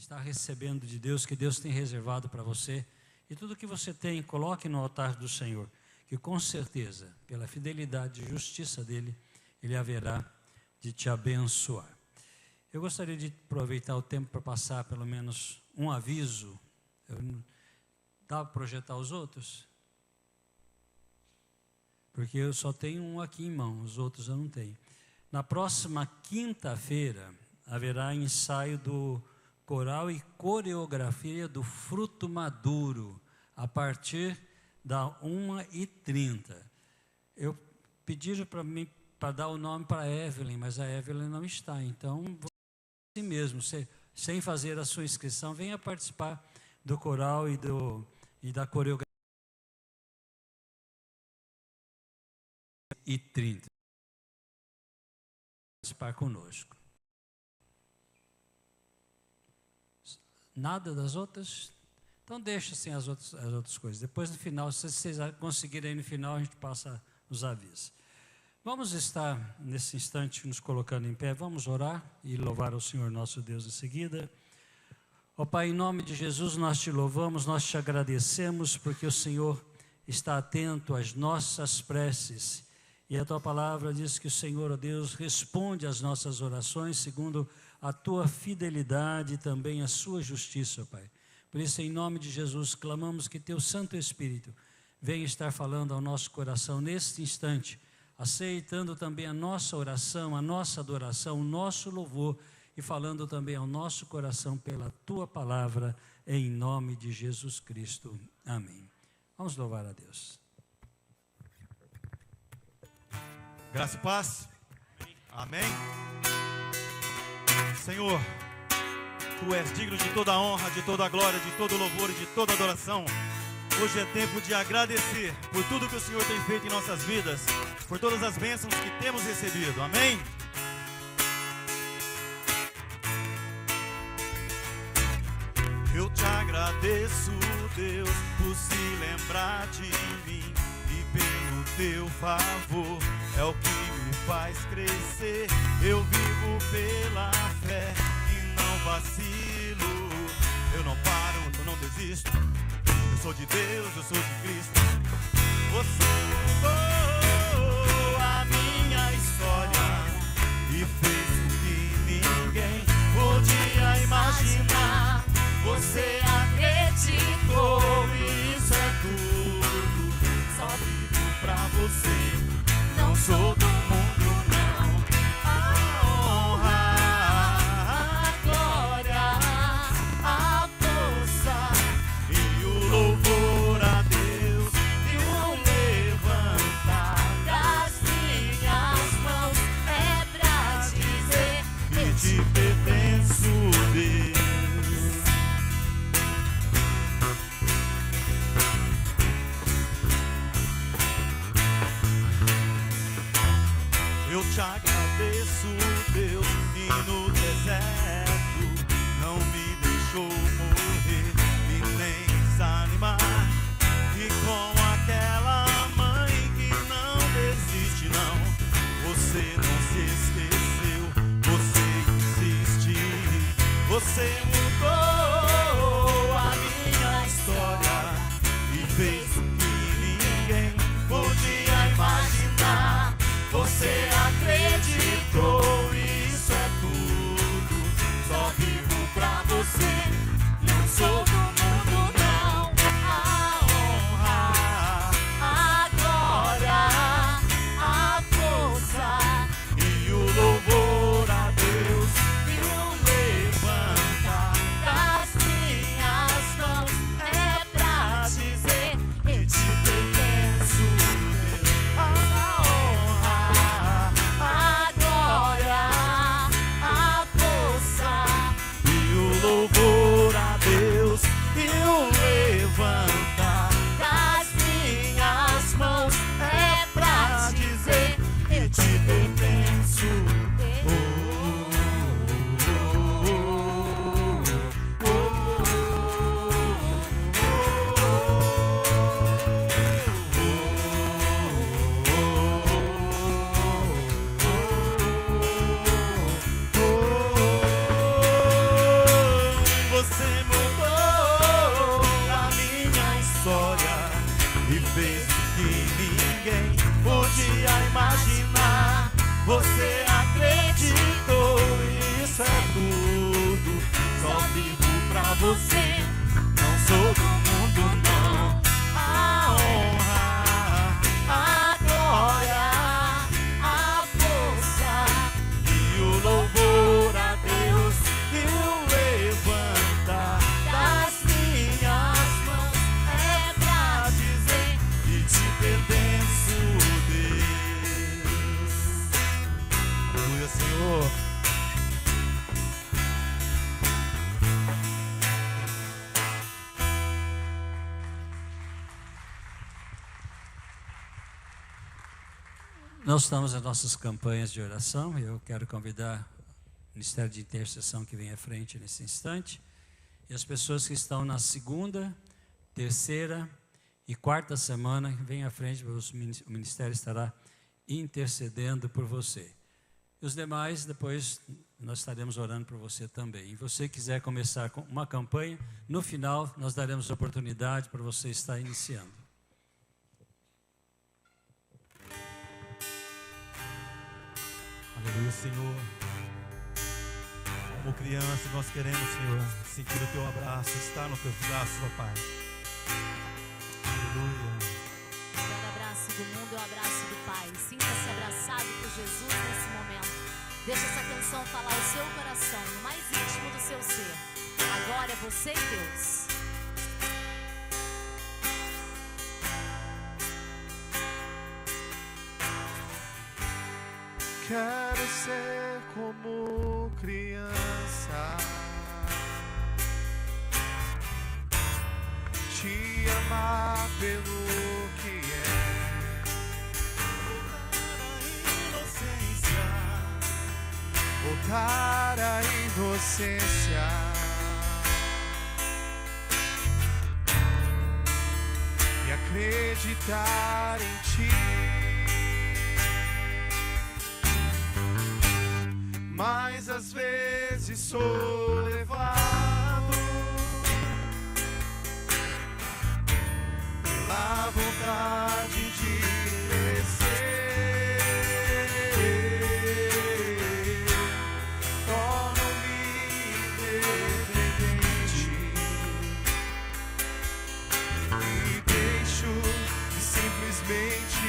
está recebendo de Deus, que Deus tem reservado para você. E tudo que você tem, coloque no altar do Senhor, que com certeza, pela fidelidade e justiça dEle, Ele haverá de te abençoar. Eu gostaria de aproveitar o tempo para passar pelo menos um aviso. Dá para projetar os outros? Porque eu só tenho um aqui em mão, os outros eu não tenho. Na próxima quinta-feira, haverá ensaio do coral e coreografia do Fruto Maduro, a partir da 1h30. Eu pedi para mim para dar o nome para a Evelyn, mas a Evelyn não está. Então, assim mesmo, sem fazer a sua inscrição, venha participar do coral e da coreografia. 1h30. Participar conosco. Nada das outras? Então deixa assim as outras coisas. Depois no final, se vocês conseguirem aí no final, a gente passa os avisos. Vamos estar nesse instante nos colocando em pé, vamos orar e louvar ao Senhor nosso Deus em seguida. Ó Pai, em nome de Jesus nós te louvamos, nós te agradecemos porque o Senhor está atento às nossas preces. E a tua palavra diz que o Senhor, ó Deus, responde às nossas orações segundo a tua fidelidade e também a sua justiça, ó Pai. Por isso, em nome de Jesus, clamamos que teu Santo Espírito venha estar falando ao nosso coração neste instante, aceitando também a nossa oração, a nossa adoração, o nosso louvor e falando também ao nosso coração pela tua palavra, em nome de Jesus Cristo. Amém. Vamos louvar a Deus. Graça e paz. Amém. Senhor, Tu és digno de toda a honra, de toda a glória, de todo o louvor e de toda a adoração. Hoje é tempo de agradecer por tudo que o Senhor tem feito em nossas vidas, por todas as bênçãos que temos recebido. Amém. Eu te agradeço, Deus, por se lembrar de mim e pelo teu favor. É o que me faz crescer. Eu vivo pela fé e não vacilo. Eu não paro, eu não desisto. Eu sou de Deus, eu sou de Cristo. Você mudou a minha história e fez o que ninguém podia imaginar. Você acreditou, isso é tudo. Só vivo pra você, não sou do mundo, não. A honra, a glória, a força e o louvor a Deus e o levantar das minhas mãos é pra dizer que te pertenço, Deus. Nós estamos nas nossas campanhas de oração. Eu quero convidar o Ministério de Intercessão que vem à frente nesse instante. E as pessoas que estão na segunda, terceira e quarta semana, vem à frente, o Ministério estará intercedendo por você. E os demais, depois, nós estaremos orando por você também. E você quiser começar com uma campanha, no final, nós daremos oportunidade para você estar iniciando. Aleluia, Senhor. Como criança, nós queremos, Senhor, sentir o Teu abraço, estar no Teu braço, ó Pai. Aleluia. O melhor abraço do mundo é o abraço do Pai. Sinta-se abraçado por Jesus nesse momento. Deixa essa canção falar o seu coração, no mais íntimo do seu ser. Agora é você e Deus. Quero ser como criança, te amar pelo que é, voltar à inocência, e acreditar em Ti. Mas às vezes sou levado pela vontade de crescer, torno-me independente e deixo de simplesmente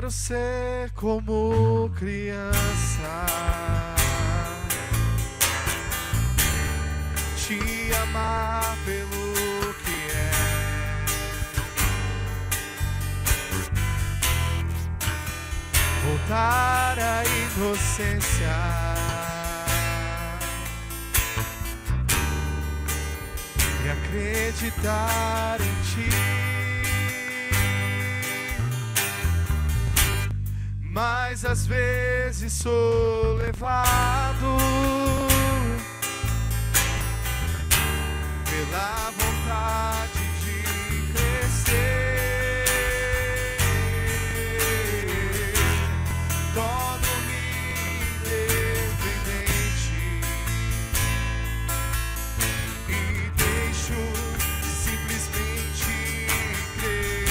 ser como criança, te amar pelo que é, voltar à inocência e acreditar em Ti. Mas às vezes sou levado pela vontade de crescer, torno-me independente e deixo de simplesmente crer.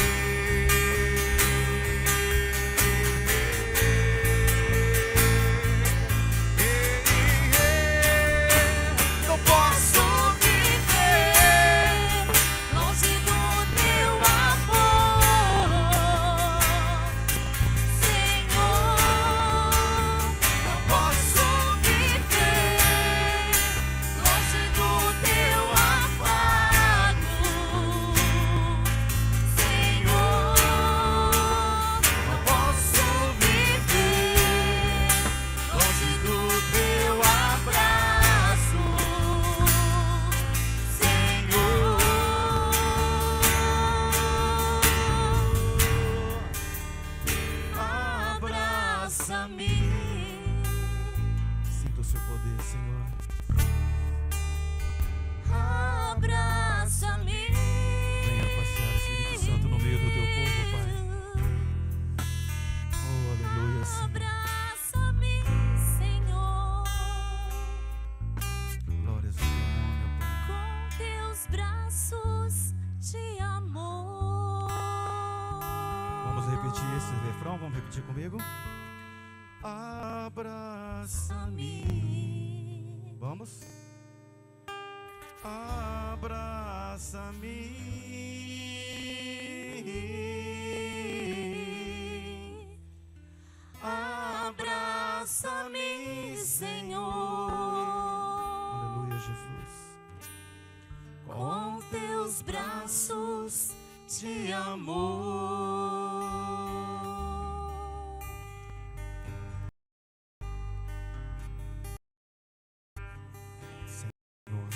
Sinta o seu poder, Senhor. Abraça-me. Venha passear, Espírito Santo, no meio do teu povo, Pai. Oh, aleluia, Senhor. Abraça-me, Senhor. Glórias ao teu nome, ó Pai. Com teus braços de amor. Vamos repetir esse refrão? Vamos repetir comigo? Abraça-me. Vamos? Abraça-me. Abraça-me, Senhor. Aleluia, Jesus. Com teus braços de amor. Senhor,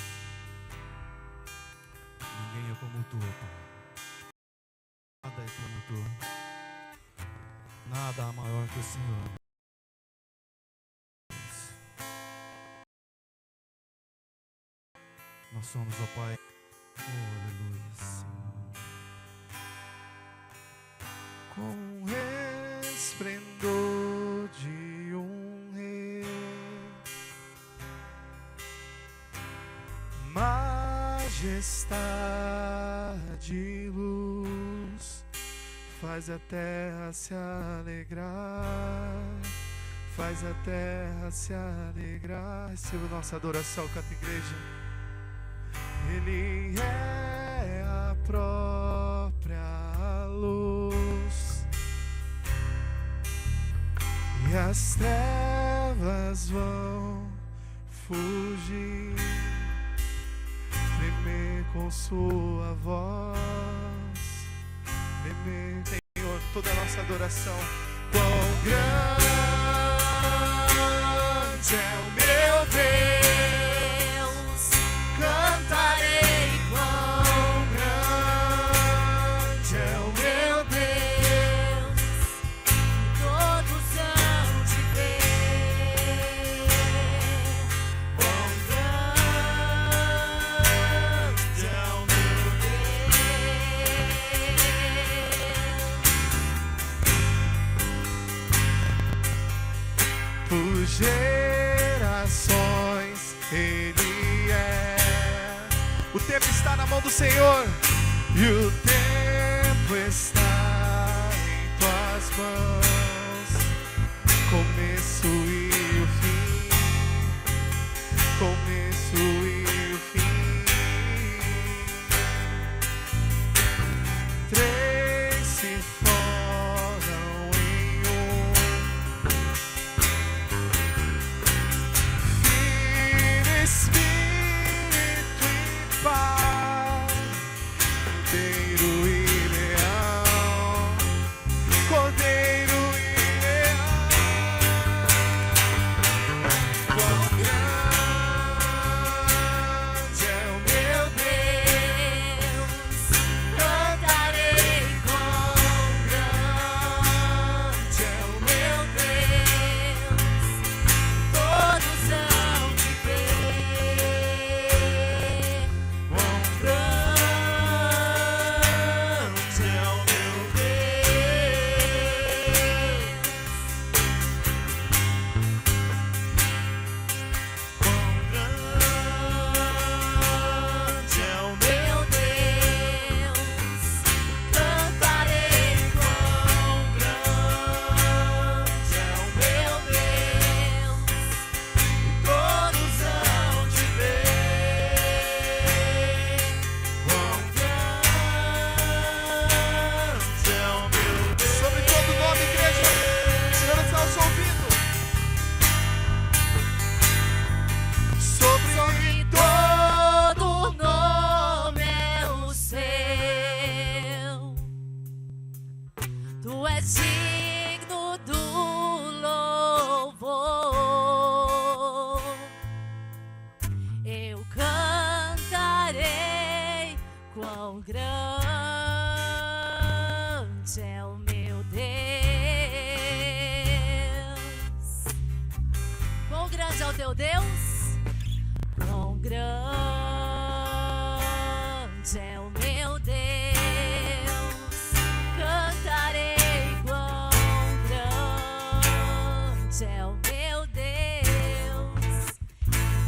ninguém é como tu, Pai. Nada é como tu. Nada há maior que o Senhor. Nós somos, ó Pai. Oh, aleluia, Senhor. Com resplendor de um rei, majestade e luz, faz a terra se alegrar, faz a terra se alegrar. Receba nossa adoração, canta igreja. Ele é a própria luz, e as trevas vão fugir, tremer com sua voz, tremer. Senhor, toda a nossa adoração. Quão grande é o meu Deus, cantarei. Quão grande é o meu Deus, Todos hão de ver. quão grande é o meu Por gerações Ele é. O tempo está na mão do Senhor, e o tempo está em tuas mãos. Começo e o fim, começo e o fim. Três se formam em um. Filho, Espírito e Pai, Cordeiro e Leão, Cordeiro e Leão. Quão grande é o meu Deus, cantarei. Quão grande é o meu Deus, Todos hão de ver. quão grande é o meu grande é o meu Meu Deus, cantarei. Quão grande é o meu Deus, todos hão de ver. Quão grande é o meu Deus. Sobre todo nome, igreja, o Senhor está nos ouvindo. Sobre todo nome é o seu. Tu és digno do louvor. Eu cantarei. Quão grande é o meu Deus. Quão grande é o teu meu Deus. Quão grande é o meu Deus. Cantarei quão grande é o meu Deus.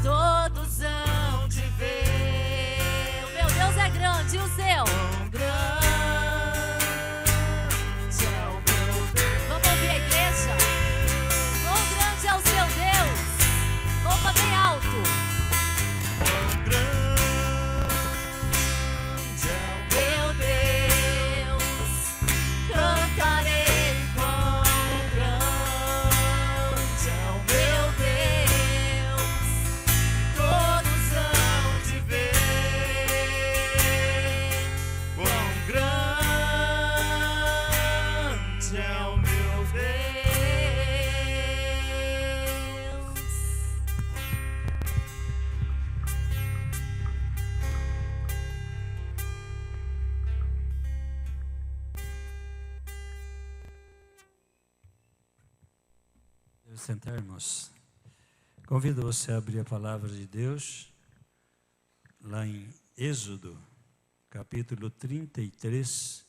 Todos hão de ver. O meu Deus é grande, e o seu? Quão grande é o meu Deus. Vamos ouvir a igreja? Quão grande é o seu Deus? Opa, bem alto. Quão grande é Meu Deus, cantarei quão grande é o meu Deus. Todos hão de ver quão grande é o meu Deus. Sentar, irmãos. Convido você a abrir a palavra de Deus lá em Êxodo, capítulo 33.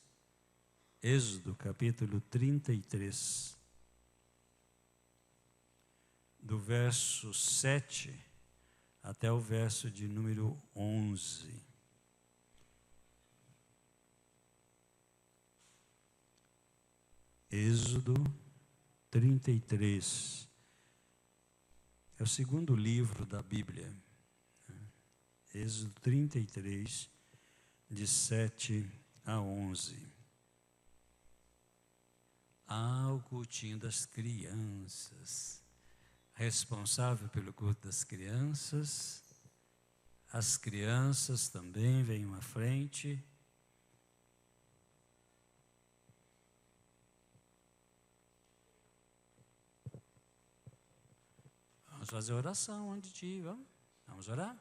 Êxodo, capítulo 33. Do verso 7 até o verso de número 11. Êxodo 33. É o segundo livro da Bíblia. Êxodo 33, de 7 a 11. O cultinho das crianças. Responsável pelo culto das crianças. As crianças também venham à frente. Vamos fazer oração antes de ti, vamos? Vamos orar?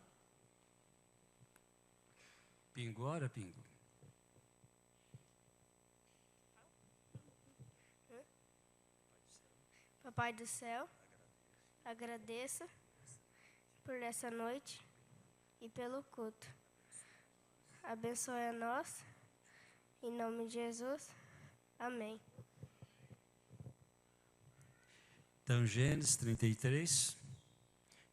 Pingo, ora, Pingo. Papai do céu, agradeço por essa noite e pelo culto. Abençoe a nós, em nome de Jesus. Amém. Então, Gênesis 33,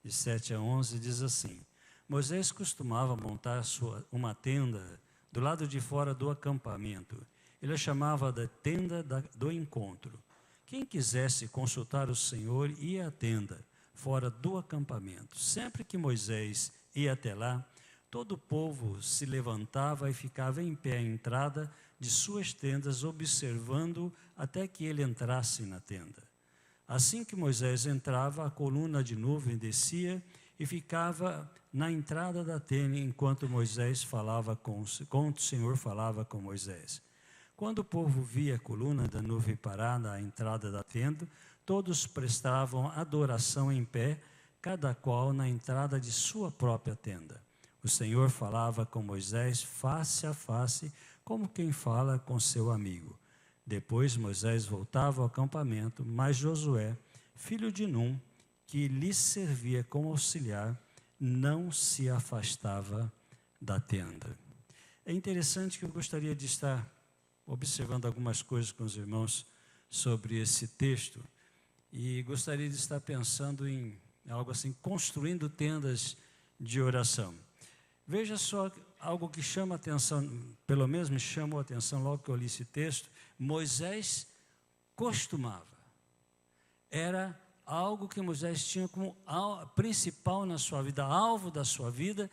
de 7 a 11, diz assim: Moisés costumava montar uma tenda do lado de fora do acampamento. Ele a chamava da tenda do encontro. Quem quisesse consultar o Senhor ia à tenda, fora do acampamento. Sempre que Moisés ia até lá, todo o povo se levantava e ficava em pé à entrada de suas tendas, observando até que ele entrasse na tenda. Assim que Moisés entrava, a coluna de nuvem descia e ficava na entrada da tenda, enquanto o Senhor falava com Moisés. Quando o povo via a coluna da nuvem parada à entrada da tenda, todos prestavam adoração em pé, cada qual na entrada de sua própria tenda. O Senhor falava com Moisés face a face, como quem fala com seu amigo. Depois Moisés voltava ao acampamento, mas Josué, filho de Num, que lhe servia como auxiliar, não se afastava da tenda. É interessante que eu gostaria de estar observando algumas coisas com os irmãos sobre esse texto e gostaria de estar pensando em algo assim, construindo tendas de oração. Veja só algo que chama a atenção, pelo menos me chamou a atenção logo que eu li esse texto. Moisés costumava, era algo que Moisés tinha como principal na sua vida, alvo da sua vida,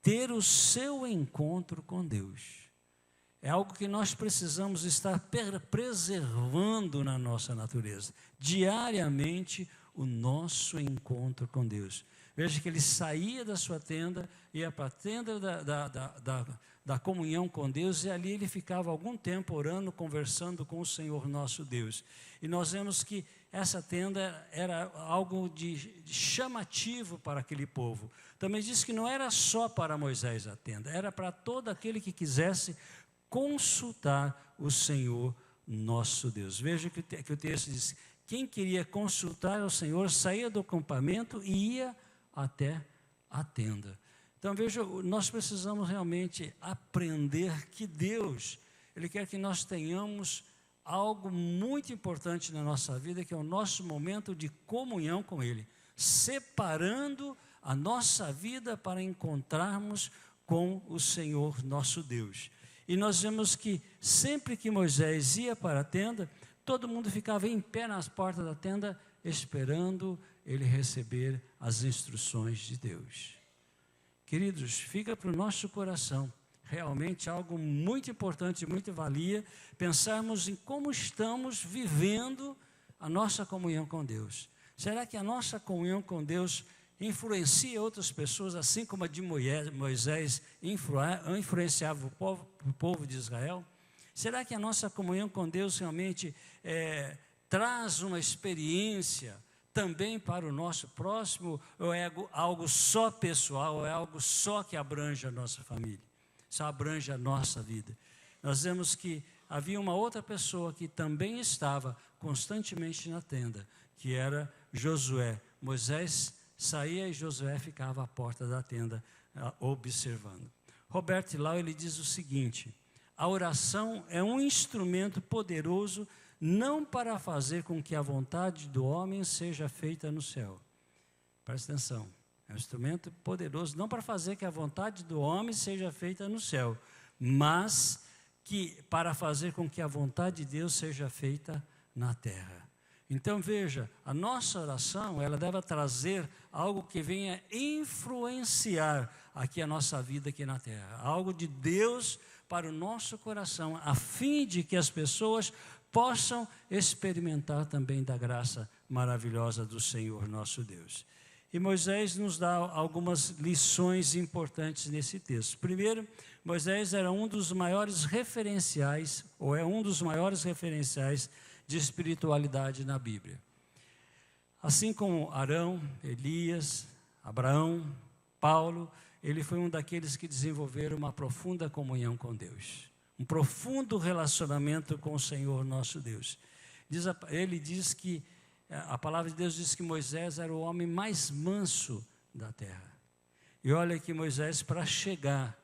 ter o seu encontro com Deus. É algo que nós precisamos estar preservando na nossa natureza, diariamente o nosso encontro com Deus. Veja que ele saía da sua tenda, ia para a tenda da comunhão com Deus, e ali ele ficava algum tempo orando, conversando com o Senhor nosso Deus. E nós vemos que essa tenda era algo de chamativo para aquele povo. Também diz que não era só para Moisés a tenda, era para todo aquele que quisesse consultar o Senhor nosso Deus. Veja que o texto diz: quem queria consultar o Senhor saía do acampamento e ia até a tenda. Então, veja, nós precisamos realmente aprender que Deus, Ele quer que nós tenhamos algo muito importante na nossa vida, que é o nosso momento de comunhão com Ele, separando a nossa vida para encontrarmos com o Senhor nosso Deus. E nós vemos que sempre que Moisés ia para a tenda, todo mundo ficava em pé nas portas da tenda, esperando ele receber as instruções de Deus. Queridos, fica para o nosso coração realmente algo muito importante, muito valia, pensarmos em como estamos vivendo a nossa comunhão com Deus. Será que a nossa comunhão com Deus influencia outras pessoas, assim como a de Moisés influenciava o povo de Israel? Será que a nossa comunhão com Deus realmente traz uma experiência também para o nosso próximo, ou é algo só pessoal, ou é algo só que abrange a nossa família, só abrange a nossa vida? Nós vemos que havia uma outra pessoa que também estava constantemente na tenda, que era Josué. Moisés saía e Josué ficava à porta da tenda observando. Robert Lau, ele diz o seguinte: a oração é um instrumento poderoso não para fazer com que a vontade do homem seja feita no céu. Presta atenção. É um instrumento poderoso não para fazer que a vontade do homem seja feita no céu, mas que para fazer com que a vontade de Deus seja feita na terra. Então veja, a nossa oração, ela deve trazer algo que venha influenciar aqui a nossa vida aqui na terra, algo de Deus para o nosso coração, a fim de que as pessoas possam experimentar também da graça maravilhosa do Senhor nosso Deus. E Moisés nos dá algumas lições importantes nesse texto. Primeiro, Moisés era um dos maiores referenciais, ou é um dos maiores referenciais de espiritualidade na Bíblia. Assim como Arão, Elias, Abraão, Paulo, ele foi um daqueles que desenvolveram uma profunda comunhão com Deus, um profundo relacionamento com o Senhor nosso Deus. Ele diz que, a palavra de Deus diz que Moisés era o homem mais manso da terra. E olha que Moisés, para chegar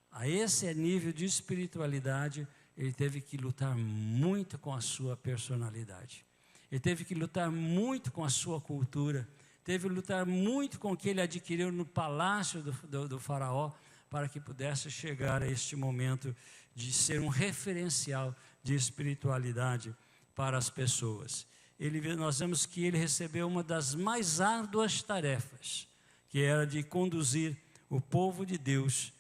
a esse nível de espiritualidade, ele teve que lutar muito com a sua personalidade. Ele teve que lutar muito com a sua cultura. Teve que lutar muito com o que ele adquiriu no palácio do faraó, para que pudesse chegar a este momento de ser um referencial de espiritualidade para as pessoas. Nós vemos que ele recebeu uma das mais árduas tarefas, que era de conduzir o povo de Deus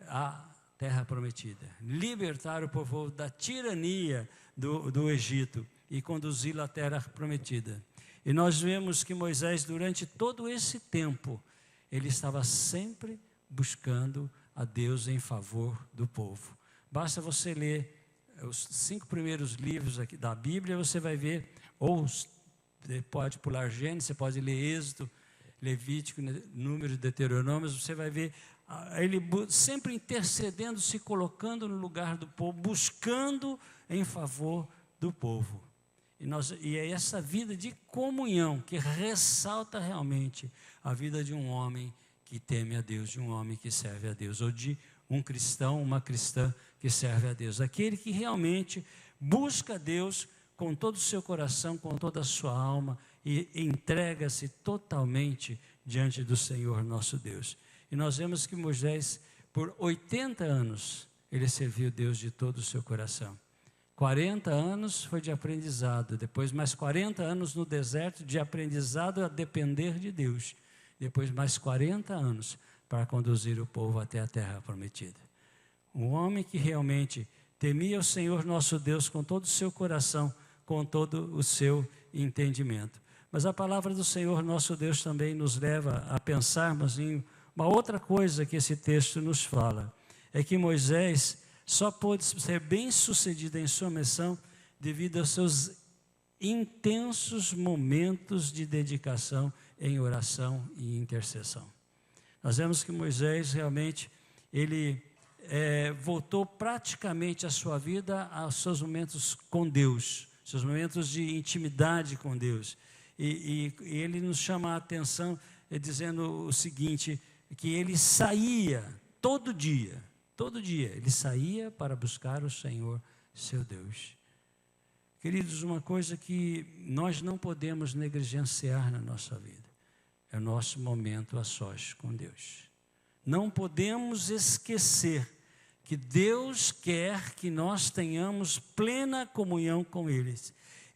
à terra prometida, libertar o povo da tirania do Egito e conduzi-lo à terra prometida. E nós vemos que Moisés, durante todo esse tempo, ele estava sempre buscando a Deus em favor do povo. Basta você ler os 5 primeiros livros aqui da Bíblia, você vai ver, ou você pode pular Gênesis, você pode ler Êxodo, Levítico, Números, Deuteronômio, você vai ver ele sempre intercedendo, se colocando no lugar do povo, buscando em favor do povo. E é essa vida de comunhão que ressalta realmente a vida de um homem que teme a Deus, de um homem que serve a Deus, ou de um cristão, uma cristã que serve a Deus. Aquele que realmente busca a Deus com todo o seu coração, com toda a sua alma, e entrega-se totalmente diante do Senhor nosso Deus. E nós vemos que Moisés, por 80 anos, ele serviu Deus de todo o seu coração. 40 anos foi de aprendizado, depois mais 40 anos no deserto de aprendizado a depender de Deus. Depois mais 40 anos para conduzir o povo até a terra prometida. Um homem que realmente temia o Senhor nosso Deus com todo o seu coração, com todo o seu entendimento. Mas a palavra do Senhor nosso Deus também nos leva a pensarmos em uma outra coisa que esse texto nos fala. É que Moisés só pôde ser bem sucedido em sua missão devido aos seus intensos momentos de dedicação em oração e intercessão. Nós vemos que Moisés realmente, ele voltou praticamente a sua vida aos seus momentos com Deus, seus momentos de intimidade com Deus. E ele nos chama a atenção dizendo o seguinte, que ele saía todo dia, ele saía para buscar o Senhor, seu Deus. Queridos, uma coisa que nós não podemos negligenciar na nossa vida é o nosso momento a sós com Deus. Não podemos esquecer que Deus quer que nós tenhamos plena comunhão com Ele.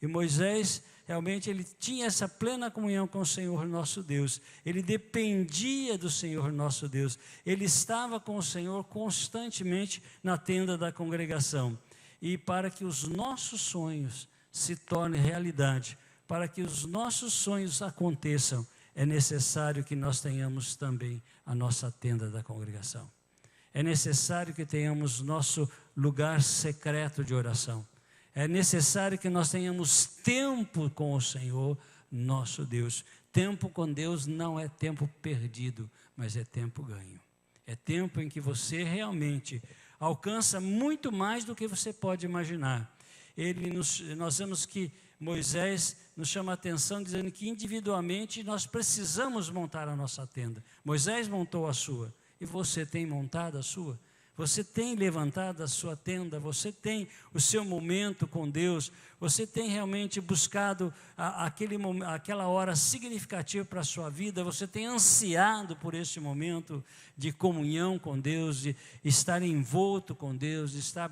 E Moisés, realmente, ele tinha essa plena comunhão com o Senhor nosso Deus. Ele dependia do Senhor nosso Deus. Ele estava com o Senhor constantemente na tenda da congregação. E para que os nossos sonhos se tornem realidade, para que os nossos sonhos aconteçam, é necessário que nós tenhamos também a nossa tenda da congregação. É necessário que tenhamos nosso lugar secreto de oração. É necessário que nós tenhamos tempo com o Senhor, nosso Deus. Tempo com Deus não é tempo perdido, mas é tempo ganho. É tempo em que você realmente alcança muito mais do que você pode imaginar. Nós vemos que Moisés nos chama a atenção dizendo que individualmente nós precisamos montar a nossa tenda. Moisés montou a sua, e você tem montado a sua? Você tem levantado a sua tenda? Você tem o seu momento com Deus? Você tem realmente buscado aquela hora significativa para a sua vida? Você tem ansiado por esse momento de comunhão com Deus, de estar envolto com Deus, de estar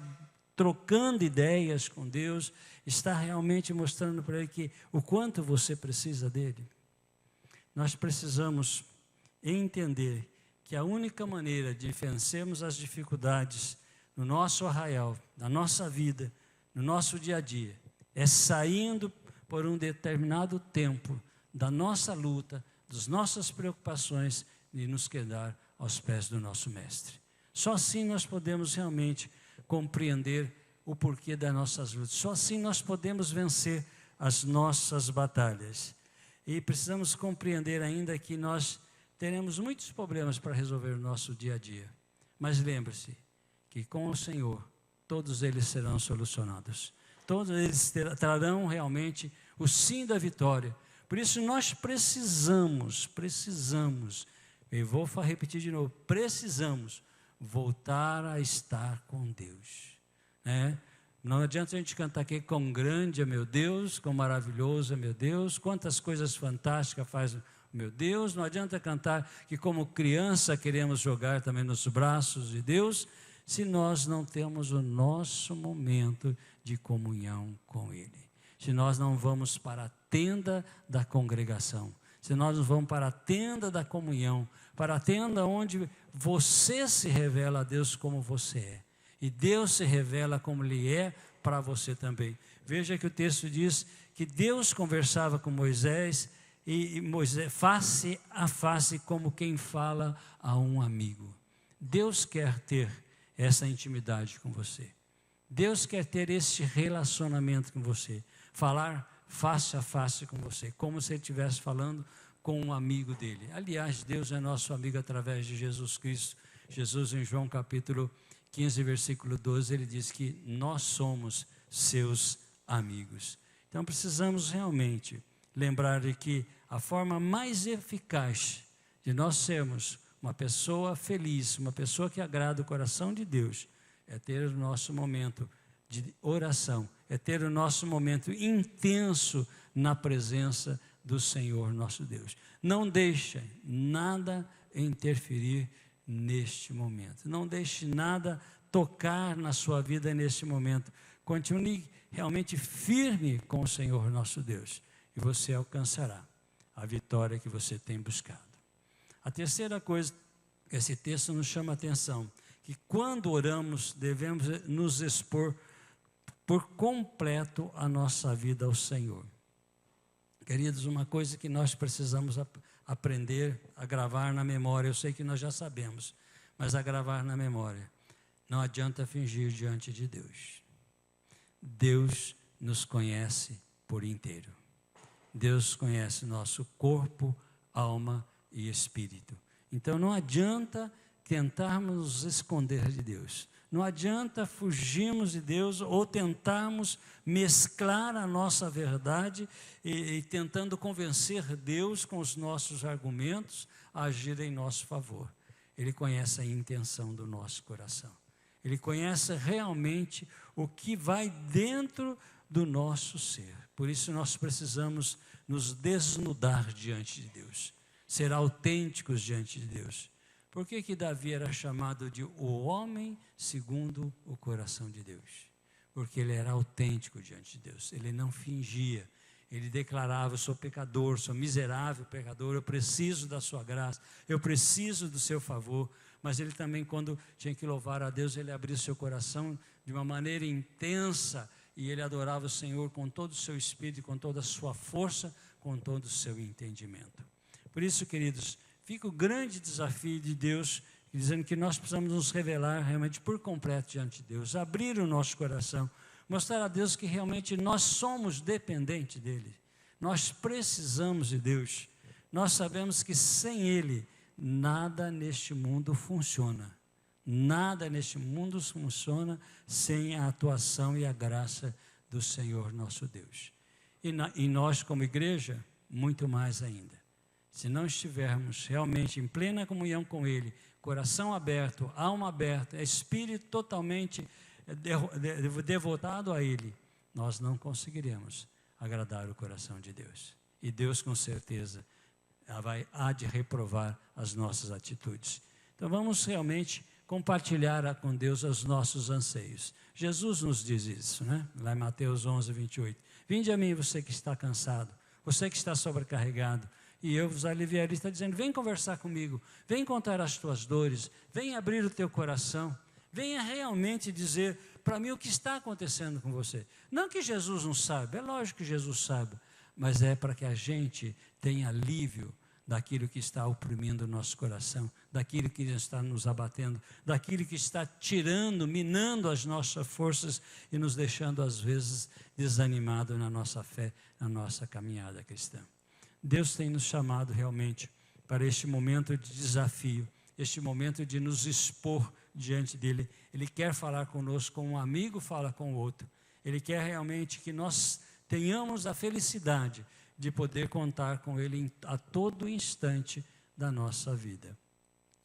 trocando ideias com Deus, está realmente mostrando para Ele que o quanto você precisa dEle? Nós precisamos entender que a única maneira de vencermos as dificuldades no nosso arraial, na nossa vida, no nosso dia a dia, é saindo por um determinado tempo da nossa luta, das nossas preocupações, e nos quedar aos pés do nosso Mestre. Só assim nós podemos realmente compreender o porquê das nossas lutas. Só assim nós podemos vencer as nossas batalhas. E precisamos compreender ainda que nós teremos muitos problemas para resolver no nosso dia a dia. Mas lembre-se que com o Senhor, todos eles serão solucionados. Todos eles trarão realmente o sim da vitória. Por isso nós precisamos, eu vou repetir de novo, precisamos voltar a estar com Deus. Não adianta a gente cantar aqui, quão grande é meu Deus, quão maravilhoso é meu Deus, quantas coisas fantásticas faz meu Deus. Não adianta cantar que como criança queremos jogar também nos braços de Deus, se nós não temos o nosso momento de comunhão com Ele. Se nós não vamos para a tenda da congregação, se nós não vamos para a tenda da comunhão, para a tenda onde você se revela a Deus como você é. E Deus se revela como Ele é para você também. Veja que o texto diz que Deus conversava com Moisés, e Moisés face a face como quem fala a um amigo. Deus quer ter essa intimidade com você. Deus quer ter esse relacionamento com você. Falar face a face com você, como se Ele estivesse falando com um amigo dele. Aliás, Deus é nosso amigo através de Jesus Cristo. Jesus, em João capítulo 15, versículo 12, ele diz que nós somos seus amigos. Então precisamos realmente lembrar de que a forma mais eficaz de nós sermos uma pessoa feliz, uma pessoa que agrada o coração de Deus, é ter o nosso momento de oração, é ter o nosso momento intenso na presença do Senhor nosso Deus. Não deixe nada interferir neste momento. Não deixe nada tocar na sua vida neste momento. Continue realmente firme com o Senhor nosso Deus e você alcançará a vitória que você tem buscado. A terceira coisa que esse texto nos chama a atenção, que quando oramos devemos nos expor por completo a nossa vida ao Senhor. Queridos, uma coisa que nós precisamos aprender a gravar na memória, eu sei que nós já sabemos, mas a gravar na memória. Não adianta fingir diante de Deus. Deus nos conhece por inteiro. Deus conhece nosso corpo, alma e espírito. Então não adianta tentarmos nos esconder de Deus. Não adianta fugirmos de Deus ou tentarmos mesclar a nossa verdade e tentando convencer Deus com os nossos argumentos a agir em nosso favor. Ele conhece a intenção do nosso coração. Ele conhece realmente o que vai dentro do nosso ser. Por isso nós precisamos nos desnudar diante de Deus, ser autênticos diante de Deus. Por que Davi era chamado de o homem segundo o coração de Deus? Porque ele era autêntico diante de Deus, ele não fingia, ele declarava: eu sou pecador, sou miserável pecador, eu preciso da sua graça, eu preciso do seu favor. Mas ele também, quando tinha que louvar a Deus, ele abria o seu coração de uma maneira intensa e ele adorava o Senhor com todo o seu espírito, com toda a sua força, com todo o seu entendimento. Por isso, queridos, fica o grande desafio de Deus, dizendo que nós precisamos nos revelar realmente por completo diante de Deus, abrir o nosso coração, mostrar a Deus que realmente nós somos dependentes dEle, nós precisamos de Deus, nós sabemos que sem Ele, nada neste mundo funciona, nada neste mundo funciona sem a atuação e a graça do Senhor nosso Deus. E nós como igreja, muito mais ainda. Se não estivermos realmente em plena comunhão com Ele, coração aberto, alma aberta, espírito totalmente devotado a Ele, nós não conseguiremos agradar o coração de Deus. E Deus, com certeza, há de reprovar as nossas atitudes. Então vamos realmente compartilhar com Deus os nossos anseios. Jesus nos diz isso, né? Lá em Mateus 11, 28. Vinde a mim, você que está cansado, você que está sobrecarregado, e eu vos aliviarei. Ele está dizendo: vem conversar comigo, vem contar as tuas dores, vem abrir o teu coração, venha realmente dizer para mim o que está acontecendo com você. Não que Jesus não saiba, é lógico que Jesus sabe, mas é para que a gente tenha alívio daquilo que está oprimindo o nosso coração, daquilo que está nos abatendo, daquilo que está tirando, minando as nossas forças e nos deixando às vezes desanimados na nossa fé, na nossa caminhada cristã. Deus tem nos chamado realmente para este momento de desafio, este momento de nos expor diante dEle. Ele quer falar conosco como um amigo fala com o outro. Ele quer realmente que nós tenhamos a felicidade de poder contar com Ele a todo instante da nossa vida.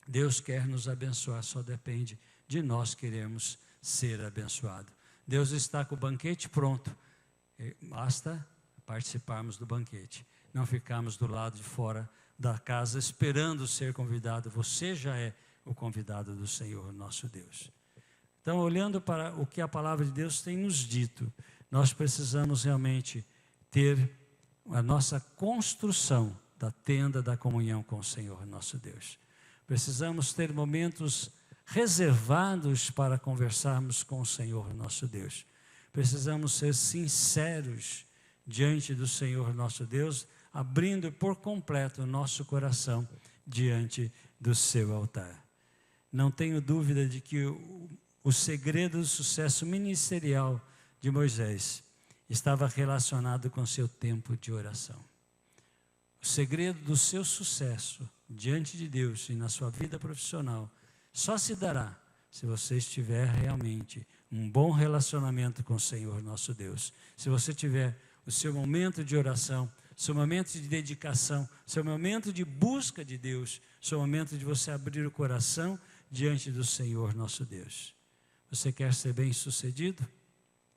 Deus quer nos abençoar, só depende de nós queremos ser abençoados. Deus está com o banquete pronto, basta participarmos do banquete. Não ficarmos do lado de fora da casa esperando ser convidado. Você já é o convidado do Senhor, nosso Deus. Então, olhando para o que a palavra de Deus tem nos dito, nós precisamos realmente ter a nossa construção da tenda da comunhão com o Senhor, nosso Deus. Precisamos ter momentos reservados para conversarmos com o Senhor, nosso Deus. Precisamos ser sinceros diante do Senhor, nosso Deus, abrindo por completo o nosso coração diante do seu altar. Não tenho dúvida de que o segredo do sucesso ministerial de Moisés estava relacionado com seu tempo de oração. O segredo do seu sucesso diante de Deus e na sua vida profissional só se dará se você estiver realmente um bom relacionamento com o Senhor nosso Deus. Se você tiver o seu momento de oração, seu momento de dedicação, seu momento de busca de Deus, seu momento de você abrir o coração diante do Senhor nosso Deus. Você quer ser bem-sucedido?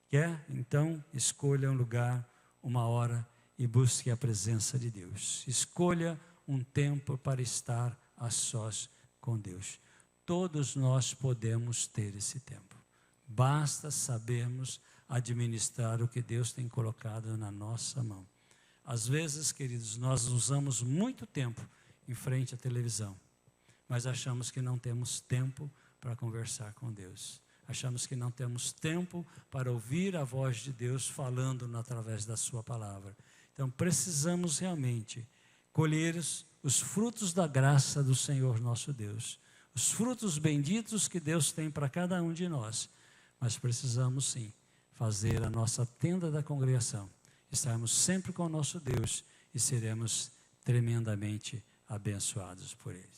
Quer? Então escolha um lugar, uma hora e busque a presença de Deus. Escolha um tempo para estar a sós com Deus. Todos nós podemos ter esse tempo. Basta sabermos administrar o que Deus tem colocado na nossa mão. Às vezes, queridos, nós usamos muito tempo em frente à televisão, mas achamos que não temos tempo para conversar com Deus. Achamos que não temos tempo para ouvir a voz de Deus falando através da sua palavra. Então, precisamos realmente colher os frutos da graça do Senhor nosso Deus. Os frutos benditos que Deus tem para cada um de nós. Mas precisamos sim fazer a nossa tenda da congregação. Estarmos sempre com o nosso Deus e seremos tremendamente abençoados por Ele.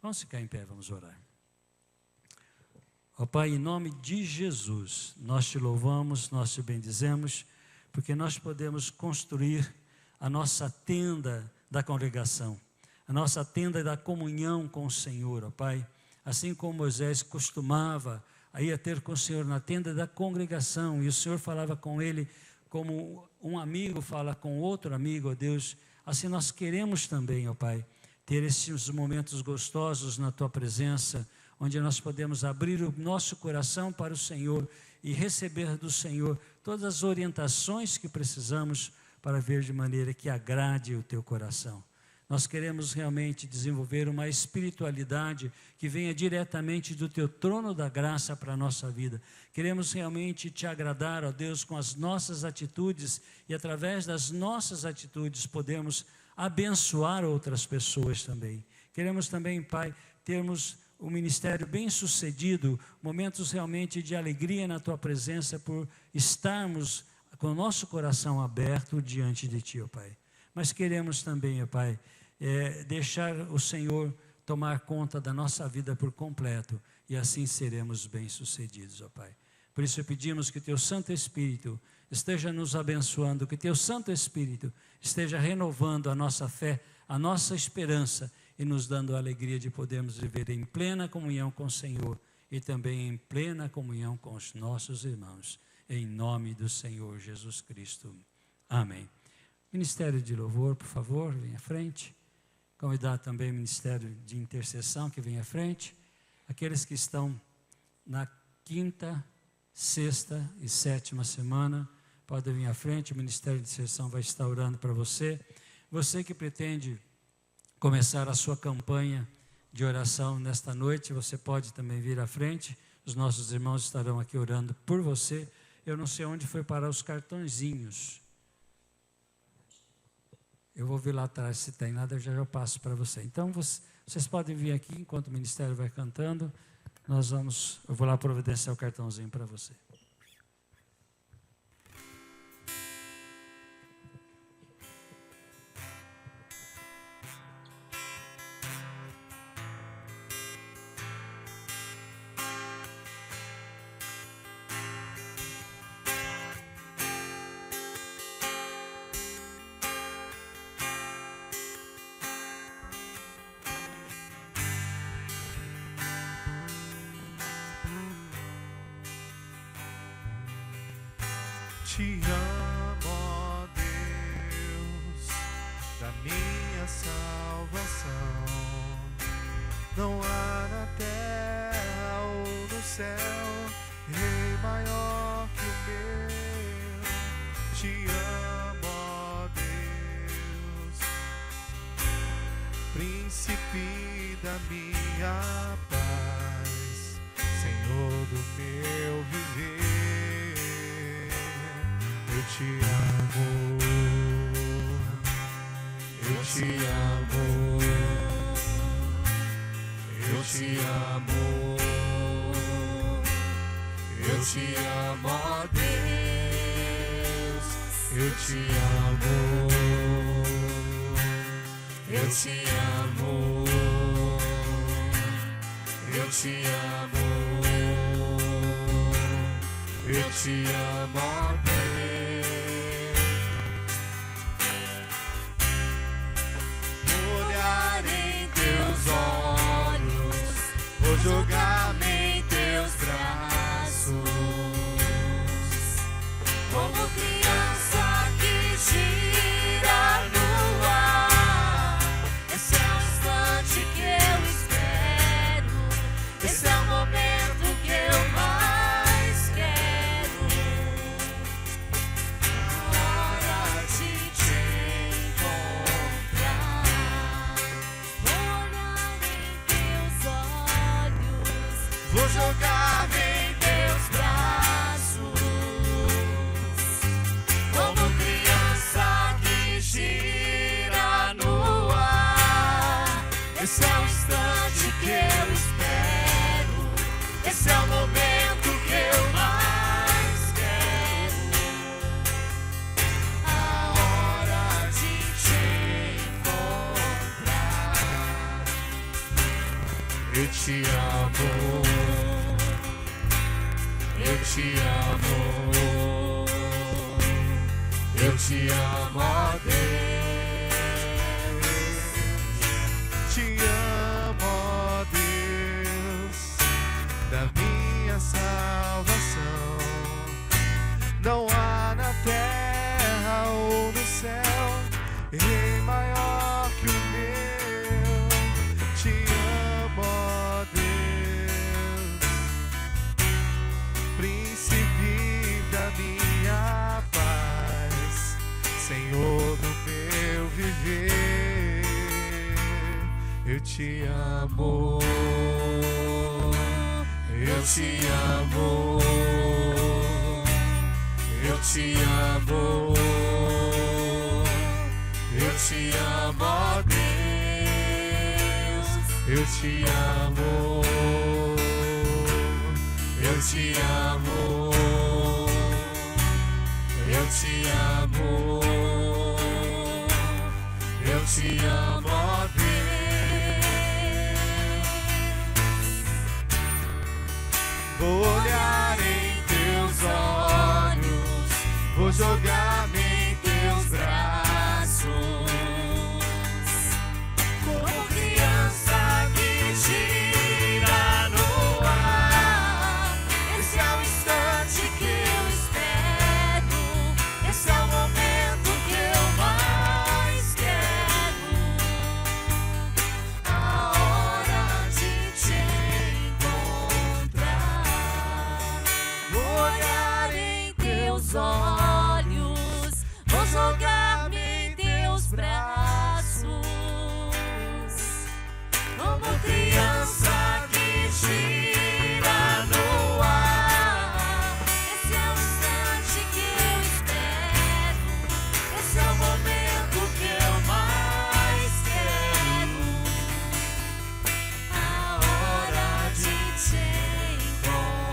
Vamos ficar em pé, vamos orar. Ó Pai, em nome de Jesus, nós te louvamos, nós te bendizemos, porque nós podemos construir a nossa tenda da congregação, a nossa tenda da comunhão com o Senhor, ó Pai. Assim como Moisés costumava ir ter com o Senhor na tenda da congregação, e o Senhor falava com ele como um amigo fala com outro amigo, ó Deus. Assim nós queremos também, ó Pai, ter esses momentos gostosos na Tua presença, onde nós podemos abrir o nosso coração para o Senhor e receber do Senhor todas as orientações que precisamos para ver de maneira que agrade o Teu coração. Nós queremos realmente desenvolver uma espiritualidade que venha diretamente do Teu trono da graça para a nossa vida. Queremos realmente Te agradar, ó Deus, com as nossas atitudes, e através das nossas atitudes podemos abençoar outras pessoas também. Queremos também, Pai, termos um ministério bem sucedido, momentos realmente de alegria na Tua presença, por estarmos com o nosso coração aberto diante de Ti, ó Pai. Mas queremos também, ó Pai, deixar o Senhor tomar conta da nossa vida por completo, e assim seremos bem-sucedidos, ó Pai. Por isso pedimos que Teu Santo Espírito esteja nos abençoando, que Teu Santo Espírito esteja renovando a nossa fé, a nossa esperança, e nos dando a alegria de podermos viver em plena comunhão com o Senhor e também em plena comunhão com os nossos irmãos. Em nome do Senhor Jesus Cristo. Amém. Ministério de Louvor, por favor, venha à frente. Convidar também o Ministério de Intercessão, que venha à frente. Aqueles que estão na 5ª, 6ª e 7ª semana, podem vir à frente. O Ministério de Intercessão vai estar orando para você. Você que pretende começar a sua campanha de oração nesta noite, você pode também vir à frente. Os nossos irmãos estarão aqui orando por você. Eu não sei onde foi parar os cartõezinhos. Eu vou ver lá atrás se tem nada, eu já passo para você. Então, vocês podem vir aqui enquanto o ministério vai cantando. Eu vou lá providenciar o cartãozinho para você. Te amo, ó Deus, da minha salvação. Não há na terra ou no céu rei maior que o meu. Te amo, ó Deus, príncipe da minha paz, Senhor do meu viver. Eu te amo, eu te amo, eu te amo, eu te amo, ó Deus, eu te amo, eu te amo, eu te amo, eu te amo, ó Deus. Vou jogar-me em teus braços, como criança que gira no ar. Esse é o instante que eu espero, esse é o momento que eu mais quero. A hora de te encontrar. Vou olhar em teus olhos, vou jogar-me em teus braços, como criança que gira no ar. Esse é o instante que eu espero, esse é o momento que eu mais quero. A hora de te encontrar. Eu te amo, eu te amo, ó Deus, te amo, ó Deus, da minha salvação. Não há na terra ou no céu rei maior que o meu. Te amo, ó Deus, príncipe da minha paz, Senhor do meu viver. Eu te amo, eu te amo, eu te amo, eu te amo, ó Deus, eu te amo, eu te amo, eu te amo, eu te amo, ó Deus. Vou olhar em teus olhos, vou jogar-me em teus braços, como criança que gira no ar. Esse é o instante que eu espero, esse é o momento que eu mais quero, a hora de te encontrar. Vou olhar em teus olhos, vou jogar-me em teus braços, como criança que gira no ar. Esse é o instante que eu espero, esse é o momento que eu mais quero, a hora de te encontrar.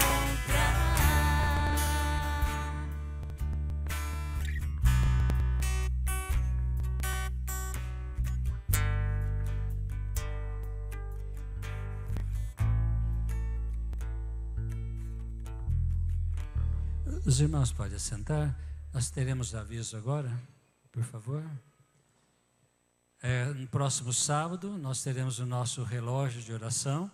Os irmãos podem sentar. Nós teremos aviso agora, por favor. No próximo sábado, nós teremos o nosso relógio de oração.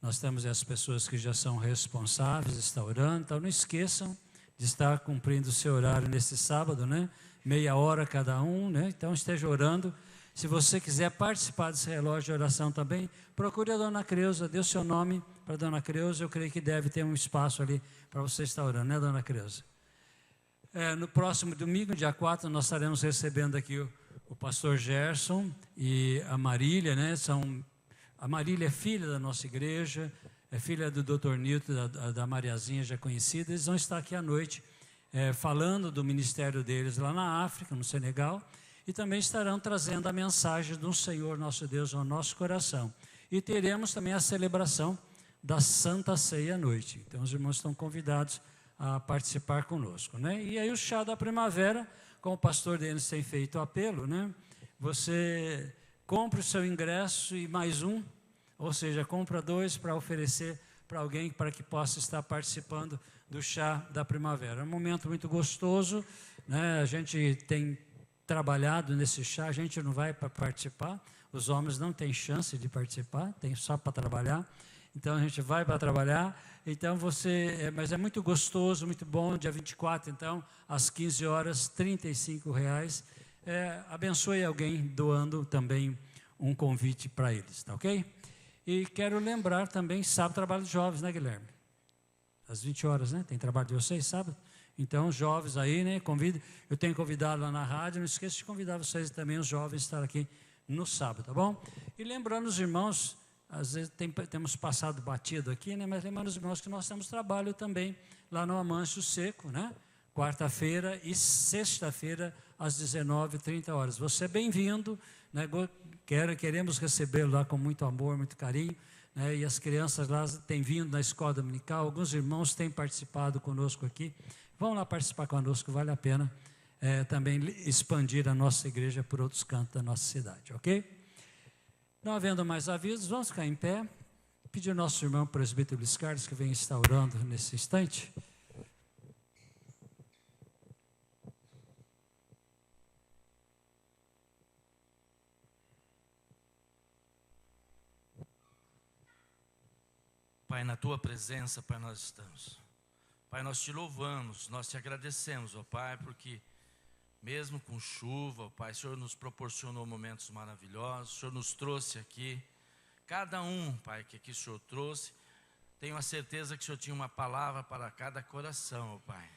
Nós temos as pessoas que já são responsáveis, estão orando. Então, não esqueçam de estar cumprindo o seu horário nesse sábado, né? Meia hora cada um, né? Então, esteja orando. Se você quiser participar desse relógio de oração também, procure a Dona Creuza, dê o seu nome para a Dona Creuza. Eu creio que deve ter um espaço ali para você estar orando, né, Dona Creuza? No próximo domingo, dia 4, nós estaremos recebendo aqui o pastor Gerson e a Marília, né? A Marília é filha da nossa igreja, é filha do Dr. Nilton, da Mariazinha já conhecida. Eles vão estar aqui à noite falando do ministério deles lá na África, no Senegal, e também estarão trazendo a mensagem do Senhor nosso Deus ao nosso coração. E teremos também a celebração da Santa Ceia à noite. Então os irmãos estão convidados a participar conosco, né? E aí o chá da primavera, como o pastor Denis tem feito o apelo, né? Você compra o seu ingresso e mais um, ou seja, compra 2 para oferecer para alguém para que possa estar participando do chá da primavera. É um momento muito gostoso, né? A gente tem trabalhado nesse chá, a gente não vai para participar, os homens não têm chance de participar, tem só para trabalhar. Então a gente vai para trabalhar. Então mas é muito gostoso, muito bom. Dia 24, então, às 15 horas, R$35. Abençoe alguém doando também um convite para eles, tá ok? E quero lembrar também, sábado, trabalho de jovens, né, Guilherme? Às 20 horas, né? Tem trabalho de vocês sábado? Então, jovens aí, né? Eu tenho convidado lá na rádio, não esqueça de convidar vocês também, os jovens, a estar aqui no sábado, tá bom? E lembrando os irmãos, às vezes temos passado batido aqui, né? Mas lembrando os irmãos que nós temos trabalho também lá no Amancio Seco, né? Quarta-feira e sexta-feira, às 19h30. Você é bem-vindo, né? Queremos recebê-lo lá com muito amor, muito carinho, né? E as crianças lá têm vindo na escola dominical, alguns irmãos têm participado conosco aqui. Vão lá participar conosco, vale a pena também expandir a nossa igreja por outros cantos da nossa cidade, ok? Não havendo mais avisos, vamos ficar em pé. pedir ao nosso irmão presbítero Luiz Carlos que venha estar orando nesse instante. Pai, na Tua presença, Pai, nós estamos. Pai, nós Te louvamos, nós Te agradecemos, ó Pai, porque mesmo com chuva, ó Pai, o Senhor nos proporcionou momentos maravilhosos, o Senhor nos trouxe aqui. Cada um, Pai, que aqui o Senhor trouxe, tenho a certeza que o Senhor tinha uma palavra para cada coração, ó Pai.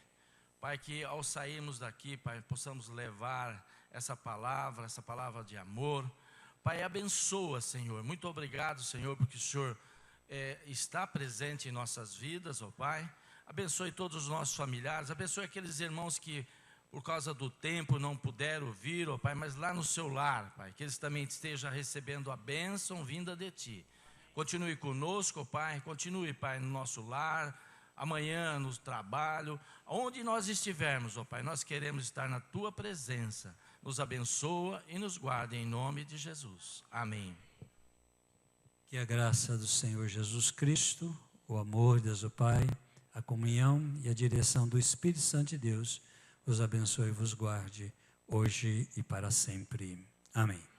Pai, que ao sairmos daqui, Pai, possamos levar essa palavra de amor. Pai, abençoa, Senhor. Muito obrigado, Senhor, porque o Senhor está presente em nossas vidas, ó Pai. Abençoe todos os nossos familiares, abençoe aqueles irmãos que por causa do tempo não puderam vir, ó Pai, mas lá no seu lar, Pai, que eles também estejam recebendo a bênção vinda de Ti. Continue conosco, ó Pai, continue, Pai, no nosso lar, amanhã no trabalho, onde nós estivermos, ó Pai, nós queremos estar na Tua presença. Nos abençoa e nos guarda em nome de Jesus. Amém. Que a graça do Senhor Jesus Cristo, o amor de Deus o Pai, a comunhão e a direção do Espírito Santo de Deus vos abençoe e vos guarde hoje e para sempre. Amém.